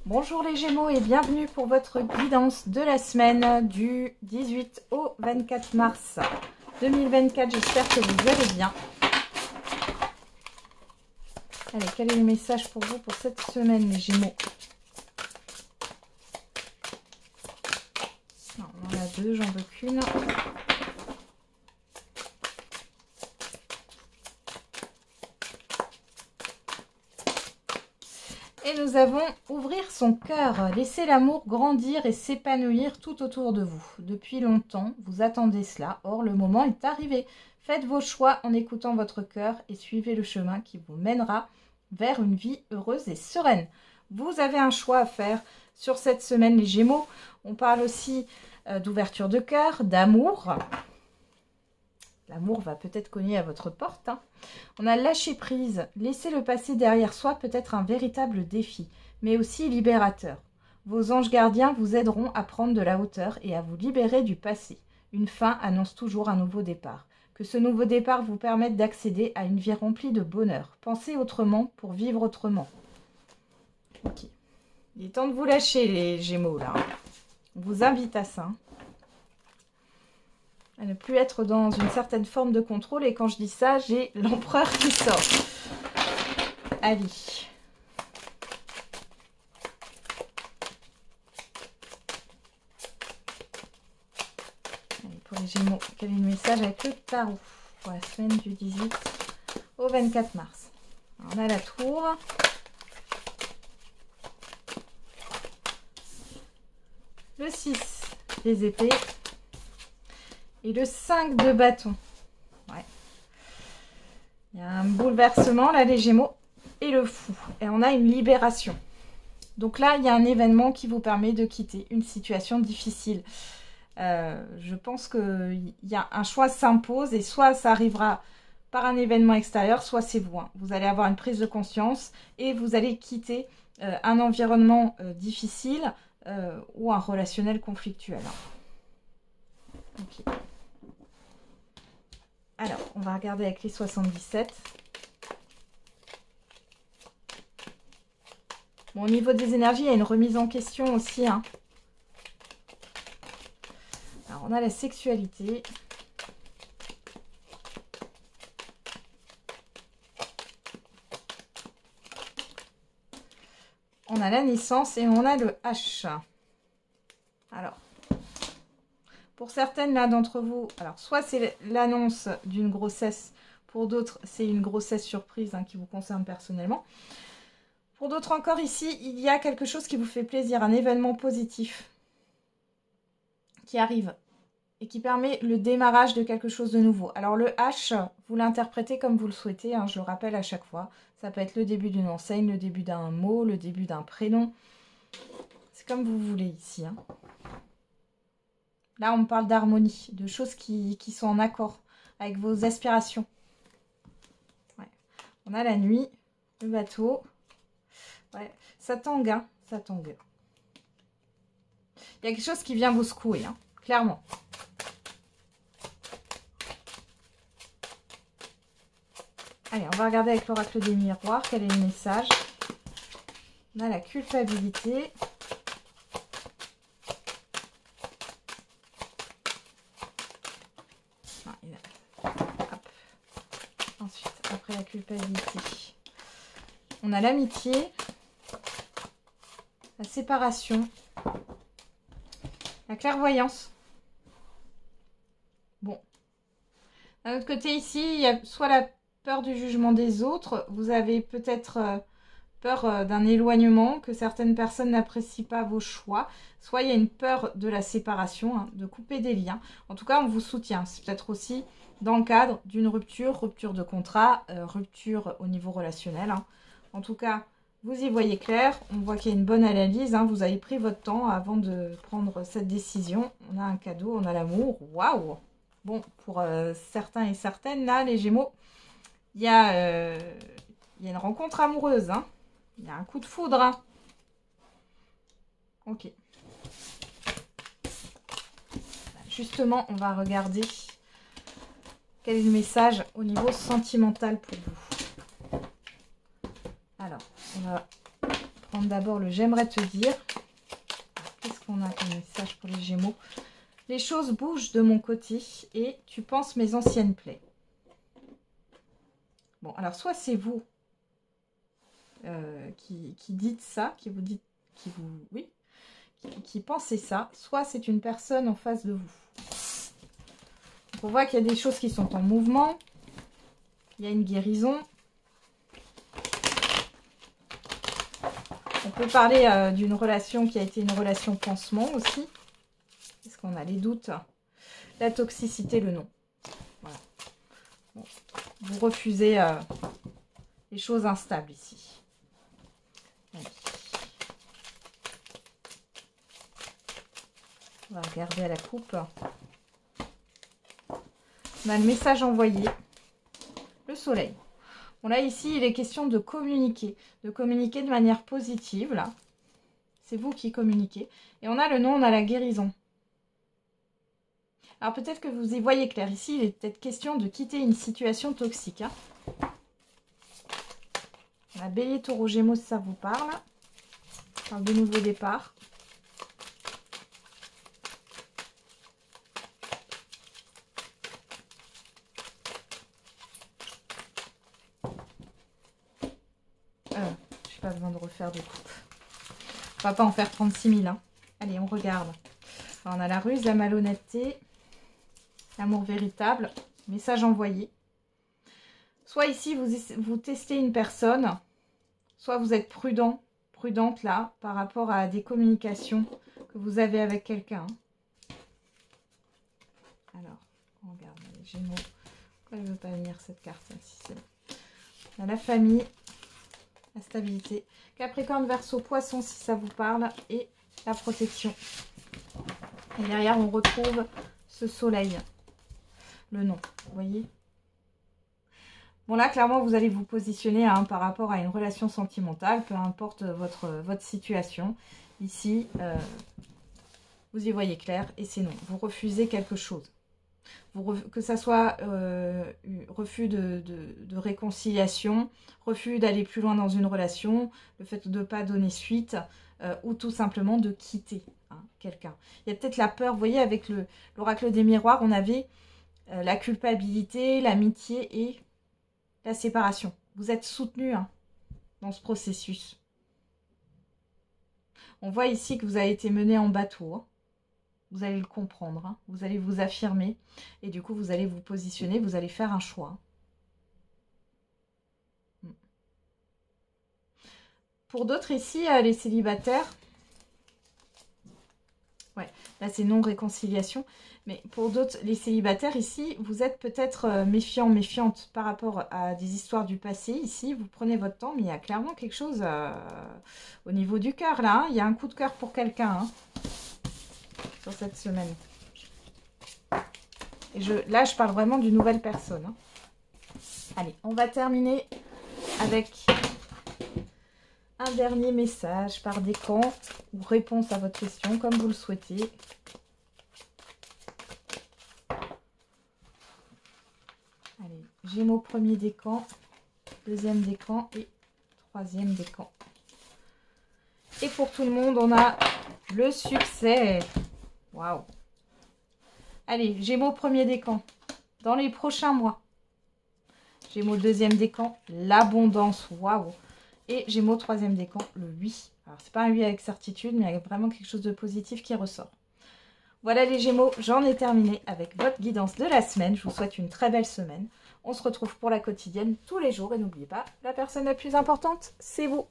Bonjour les Gémeaux et bienvenue pour votre guidance de la semaine du 18 au 24 mars 2024. J'espère que vous allez bien. Allez, quel est le message pour vous pour cette semaine les Gémeaux? Non, on en a deux, j'en veux qu'une. Et nous avons ouvrir son cœur, laisser l'amour grandir et s'épanouir tout autour de vous. Depuis longtemps, vous attendez cela, or le moment est arrivé. Faites vos choix en écoutant votre cœur et suivez le chemin qui vous mènera vers une vie heureuse et sereine. Vous avez un choix à faire sur cette semaine les Gémeaux. On parle aussi d'ouverture de cœur, d'amour. L'amour va peut-être cogner à votre porte. On a lâché prise, laisser le passé derrière soi peut être un véritable défi, mais aussi libérateur. Vos anges gardiens vous aideront à prendre de la hauteur et à vous libérer du passé. Une fin annonce toujours un nouveau départ. Que ce nouveau départ vous permette d'accéder à une vie remplie de bonheur. Pensez autrement pour vivre autrement. Ok. Il est temps de vous lâcher les Gémeaux là. On vous invite à ça. À ne plus être dans une certaine forme de contrôle. Et quand je dis ça, j'ai l'empereur qui sort. Allez. Allez, pour les Gémeaux, quel est le message avec le tarot pour la semaine du 18 au 24 mars? Alors, on a la tour. Le 6 des épées. Et le 5 de bâton. Ouais. Il y a un bouleversement là les Gémeaux. Et le fou. Et on a une libération. Donc là, il y a un événement qui vous permet de quitter une situation difficile. Je pense qu'il y a un choix s'impose. Et soit ça arrivera par un événement extérieur, soit c'est vous. Vous allez avoir une prise de conscience. Et vous allez quitter un environnement difficile ou un relationnel conflictuel. Ok. Alors, on va regarder avec les 77. Bon, au niveau des énergies, il y a une remise en question aussi. Alors, on a la sexualité. On a la naissance et on a le H. Alors, pour certaines là d'entre vous, alors soit c'est l'annonce d'une grossesse, pour d'autres c'est une grossesse surprise qui vous concerne personnellement. Pour d'autres encore ici, il y a quelque chose qui vous fait plaisir, un événement positif qui arrive et qui permet le démarrage de quelque chose de nouveau. Alors le H, vous l'interprétez comme vous le souhaitez, je le rappelle à chaque fois. Ça peut être le début d'une enseigne, le début d'un mot, le début d'un prénom. C'est comme vous voulez ici. Là, on parle d'harmonie, de choses qui sont en accord avec vos aspirations. Ouais. On a la nuit, le bateau. Ouais. Ça tangue, ça tangue. Il y a quelque chose qui vient vous secouer, clairement. Allez, on va regarder avec l'oracle des miroirs quel est le message. On a la culpabilité. Ensuite, après la culpabilité, on a l'amitié, la séparation, la clairvoyance. Bon. D'un autre côté ici, il y a soit la peur du jugement des autres. Vous avez peut-être peur d'un éloignement, que certaines personnes n'apprécient pas vos choix. Soit il y a une peur de la séparation, de couper des liens. En tout cas, on vous soutient. C'est peut-être aussi dans le cadre d'une rupture de contrat, rupture au niveau relationnel. En tout cas, vous y voyez clair. On voit qu'il y a une bonne analyse. Vous avez pris votre temps avant de prendre cette décision. On a un cadeau, on a l'amour. Waouh! Bon, pour certains et certaines, là, les Gémeaux, il y a une rencontre amoureuse. Il y a un coup de foudre. Ok. Justement, on va regarder quel est le message au niveau sentimental pour vous. Alors, on va prendre d'abord le j'aimerais te dire. Qu'est-ce qu'on a comme message pour les Gémeaux? Les choses bougent de mon côté et tu penses mes anciennes plaies. Bon, alors soit c'est vous qui dites ça, qui pensez ça, soit c'est une personne en face de vous. Donc on voit qu'il y a des choses qui sont en mouvement, il y a une guérison. On peut parler d'une relation qui a été une relation pansement aussi. Est-ce qu'on a les doutes? La toxicité, le non. Voilà. Bon. Vous refusez les choses instables ici. Allez. On va regarder à la coupe. On a le message envoyé. Le soleil. Bon là ici il est question de communiquer de manière positive là. C'est vous qui communiquez. Et on a le non, on a la guérison. Alors peut-être que vous y voyez clair. Ici, il est peut-être question de quitter une situation toxique. Hein. On a Bélier, Taureau, Gémeaux, si ça vous parle. On parle de nouveau départ. Je n'ai pas besoin de refaire de coupe. On va pas en faire 36 000. Hein. Allez, on regarde. Alors, on a la ruse, la malhonnêteté. L'amour véritable, message envoyé. Soit ici, vous testez une personne, soit vous êtes prudente là, par rapport à des communications que vous avez avec quelqu'un. Alors, on regarde les Gémeaux. Pourquoi elle ne veut pas venir cette carte? Si c'est bon. On a la famille, la stabilité. Capricorne, Verseau, Poisson, si ça vous parle, et la protection. Et derrière, on retrouve ce soleil. Le non, vous voyez. Bon là, clairement, vous allez vous positionner hein, par rapport à une relation sentimentale, peu importe votre situation. Ici, vous y voyez clair et c'est non. Vous refusez quelque chose. Que ça soit refus de réconciliation, refus d'aller plus loin dans une relation, le fait de ne pas donner suite ou tout simplement de quitter hein, quelqu'un. Il y a peut-être la peur, vous voyez, avec l'oracle des miroirs, on avait... la culpabilité, l'amitié et la séparation. Vous êtes soutenu hein, dans ce processus. On voit ici que vous avez été mené en bateau. Hein. Vous allez le comprendre. Hein. Vous allez vous affirmer. Et du coup, vous allez vous positionner. Vous allez faire un choix. Pour d'autres ici, les célibataires... Ouais, là c'est non-réconciliation. Mais pour d'autres, les célibataires ici, vous êtes peut-être méfiant, méfiante par rapport à des histoires du passé. Ici, vous prenez votre temps, mais il y a clairement quelque chose au niveau du cœur là. Hein. Il y a un coup de cœur pour quelqu'un hein, sur cette semaine. Et là, je parle vraiment d'une nouvelle personne. Hein. Allez, on va terminer avec... un dernier message par décan ou réponse à votre question, comme vous le souhaitez. Allez, Gémeaux premier décan, deuxième décan et troisième décan. Et pour tout le monde, on a le succès. Waouh! Allez, Gémeaux premier décan, dans les prochains mois. Gémeaux deuxième décan, l'abondance. Waouh! Et Gémeaux troisième décan, le 8. Alors, c'est pas un 8 avec certitude, mais il y a vraiment quelque chose de positif qui ressort. Voilà les Gémeaux, j'en ai terminé avec votre guidance de la semaine. Je vous souhaite une très belle semaine. On se retrouve pour la quotidienne tous les jours. Et n'oubliez pas, la personne la plus importante, c'est vous.